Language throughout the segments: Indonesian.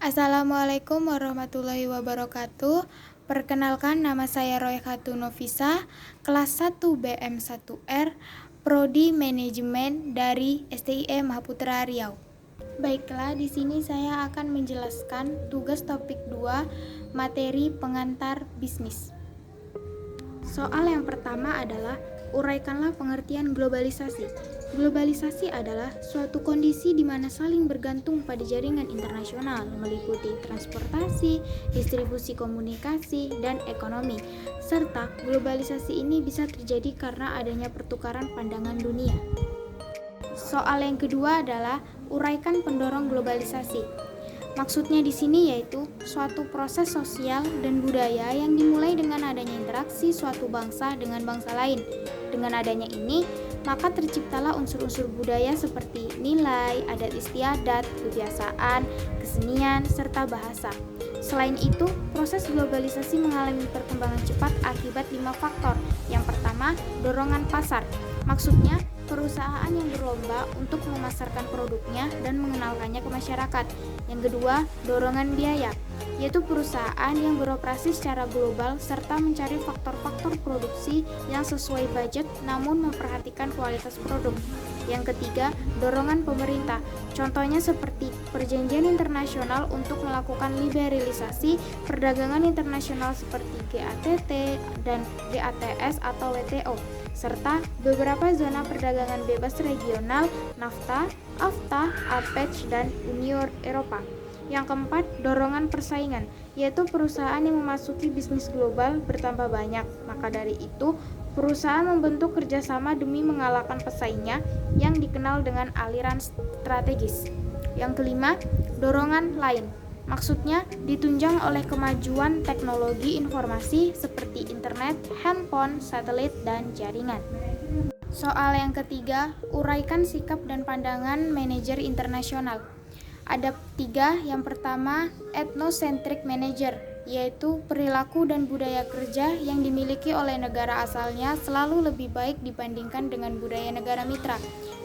Assalamualaikum warahmatullahi wabarakatuh. Perkenalkan, nama saya Royhatul Novisa, kelas 1 BM1R, Prodi Manajemen dari STIE Mahaputra Riau. Baiklah, di sini saya akan menjelaskan tugas topik 2, materi pengantar bisnis. Soal yang pertama adalah uraikanlah pengertian globalisasi. Globalisasi adalah suatu kondisi di mana saling bergantung pada jaringan internasional, meliputi transportasi, distribusi komunikasi, dan ekonomi. Serta globalisasi ini bisa terjadi karena adanya pertukaran pandangan dunia. Soal yang kedua adalah uraikan pendorong globalisasi. Maksudnya di sini yaitu suatu proses sosial dan budaya yang dimulai dengan adanya interaksi suatu bangsa dengan bangsa lain. Dengan adanya ini, maka terciptalah unsur-unsur budaya seperti nilai, adat istiadat, kebiasaan, kesenian, serta bahasa. Selain itu, proses globalisasi mengalami perkembangan cepat akibat 5 faktor. Yang pertama, dorongan pasar. Maksudnya, perusahaan yang berlomba untuk memasarkan produknya dan mengenalkannya ke masyarakat. Yang kedua, dorongan biaya, yaitu perusahaan yang beroperasi secara global serta mencari faktor-faktor produksi yang sesuai budget namun memperhatikan kualitas produk. Yang ketiga, dorongan pemerintah. Contohnya seperti perjanjian internasional untuk melakukan liberalisasi perdagangan internasional seperti GATT dan GATS atau WTO, serta beberapa zona perdagangan bebas regional, NAFTA, AFTA, APEC, dan Uni Eropa. Yang keempat, dorongan persaingan, yaitu perusahaan yang memasuki bisnis global bertambah banyak. Maka dari itu, perusahaan membentuk kerjasama demi mengalahkan pesaingnya yang dikenal dengan aliran strategis. Yang kelima, dorongan lain. Maksudnya ditunjang oleh kemajuan teknologi informasi seperti internet, handphone, satelit, dan jaringan. Soal yang ketiga, uraikan sikap dan pandangan manajer internasional. Ada 3, yang pertama, ethnocentric manager, yaitu perilaku dan budaya kerja yang dimiliki oleh negara asalnya selalu lebih baik dibandingkan dengan budaya negara mitra.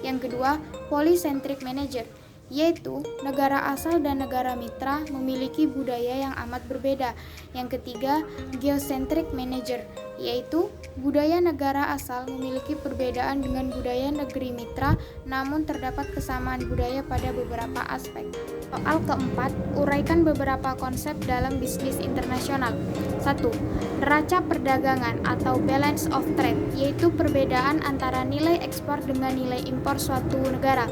Yang kedua, polycentric manager, yaitu negara asal dan negara mitra memiliki budaya yang amat berbeda. Yang ketiga, geocentric manager, yaitu budaya negara asal memiliki perbedaan dengan budaya negeri mitra, namun terdapat kesamaan budaya pada beberapa aspek. Soal keempat, uraikan beberapa konsep dalam bisnis internasional. 1. Neraca perdagangan atau balance of trade, yaitu perbedaan antara nilai ekspor dengan nilai impor suatu negara.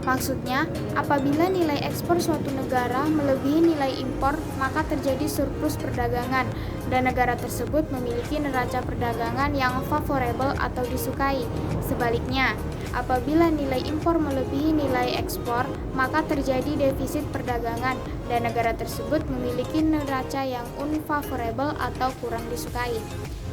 Maksudnya, apabila nilai ekspor suatu negara melebihi nilai impor, maka terjadi surplus perdagangan dan negara tersebut memiliki neraca perdagangan yang favorable atau disukai. Sebaliknya, apabila nilai impor melebihi nilai ekspor, maka terjadi defisit perdagangan dan negara tersebut memiliki neraca yang unfavorable atau kurang disukai.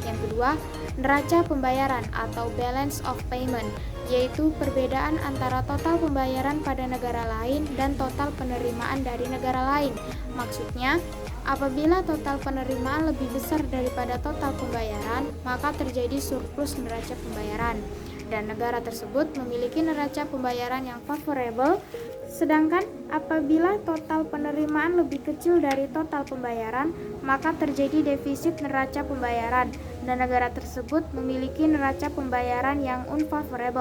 Yang kedua, neraca pembayaran atau balance of payment, yaitu perbedaan antara total pembayaran pada negara lain dan total penerimaan dari negara lain. Maksudnya, apabila total penerimaan lebih besar daripada total pembayaran, maka terjadi surplus neraca pembayaran dan negara tersebut memiliki neraca pembayaran yang favorable. Sedangkan apabila total penerimaan lebih kecil dari total pembayaran, maka terjadi defisit neraca pembayaran dan negara tersebut memiliki neraca pembayaran yang unfavorable.